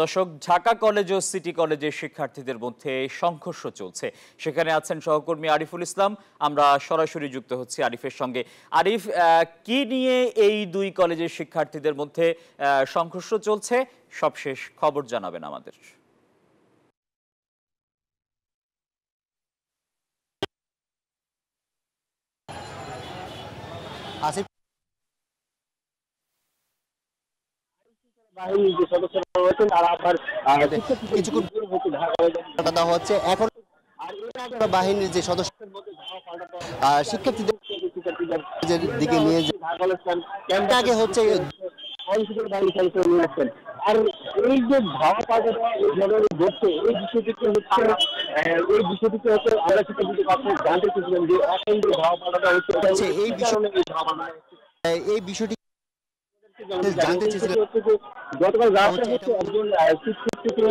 দর্শক, ঢাকা কলেজ ও সিটি কলেজের শিক্ষার্থীদের মধ্যে সংঘর্ষ চলছে। সেখানে আছেন সহকর্মী আরিফুল ইসলাম। আমরা সরাসরি যুক্ত হচ্ছি আরিফের সঙ্গে। আরিফ, কি নিয়ে এই দুই কলেজের শিক্ষার্থীদের মধ্যে সংঘর্ষ চলছে? সবশেষ খবর জানাবেন আমাদের। আসিফ, বাহিনীর যে সদস্যরা রয়েছেন তারা আবার কিছুক্ষণ দেওয়া হচ্ছে এখন। বাহিনীর যে সদস্যদের মধ্যে শিক্ষার্থীদের দিকে নিয়ে ক্যাম্পটা আগে হচ্ছে আর এই যে ধাওয়া পাল্টাটা ঘটছে, এই বিষয়টিকে হচ্ছে আমরা শিক্ষার্থীদের কাছে জানতে চেয়েছিলাম যে এখন যে ধাওয়া পাল্টাটা হচ্ছে এই বিষয়টি জানতে চেয়েছিলেন। গতকাল রাতে হচ্ছে একজন শিক্ষার্থীকে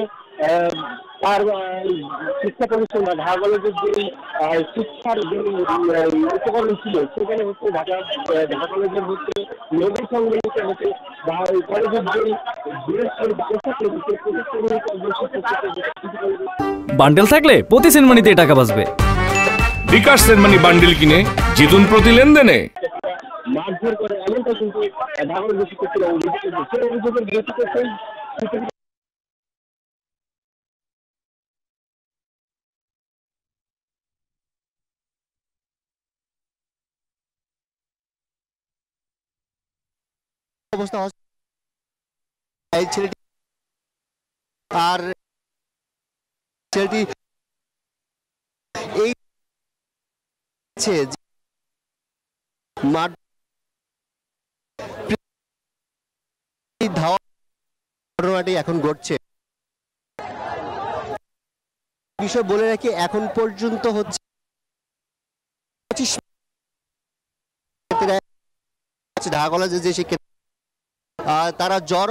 তার শিক্ষা প্রতিষ্ঠান বা ঢাকা কলেজের যে শিক্ষার যে উপকরণ ছিল সেখানে হচ্ছে ঢাকা কলেজের হচ্ছে লোকের সঙ্গে হচ্ছে কলেজের যে বান্ডেল থাকলে প্রতি সেনমানিতে টাকা বাঁচবে। বিকাশ সেনমানি বান্ডেল কিনে জিতুন প্রতি লেনদেনে। মারধর করে এমনটা কিন্তু ঢাকার যে শিক্ষার্থীরা অভিযোগ করছে, সেই অভিযোগের ভিত্তিতে সেই অবস্থা এই ছেলেটি আর ছেলেটি এই ধাওয়া ঘটনাটি এখন ঘটছে। বিষয় বলে রাখি, এখন পর্যন্ত হচ্ছে 25 ঢাকা কলেজের যে শিক্ষার্থী তারা জ্বর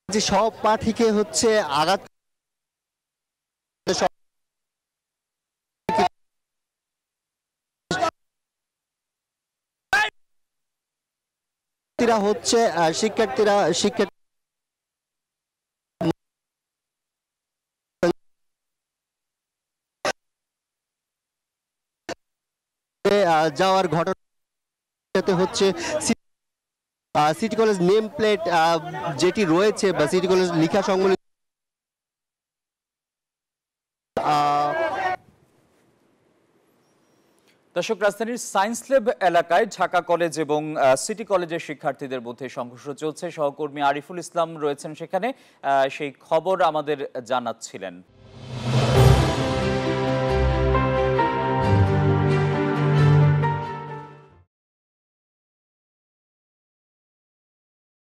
যে সব প্রার্থীকে হচ্ছে আঘাত হচ্ছে শিক্ষার্থীরা যাওয়ার ঘটনাতে হচ্ছে সিটি কলেজ নেম প্লেট যেটি রয়েছে বা সিটি কলেজ লেখা সংবলিত দর্শক, রাজধানীর সায়েন্স ল্যাব এলাকায় ঢাকা কলেজ এবং সিটি কলেজের শিক্ষার্থীদের মধ্যে সংঘর্ষ চলছে। সহকর্মী আরিফুল ইসলাম রয়েছেন সেখানে, সেই খবর আমাদের জানাচ্ছিলেন।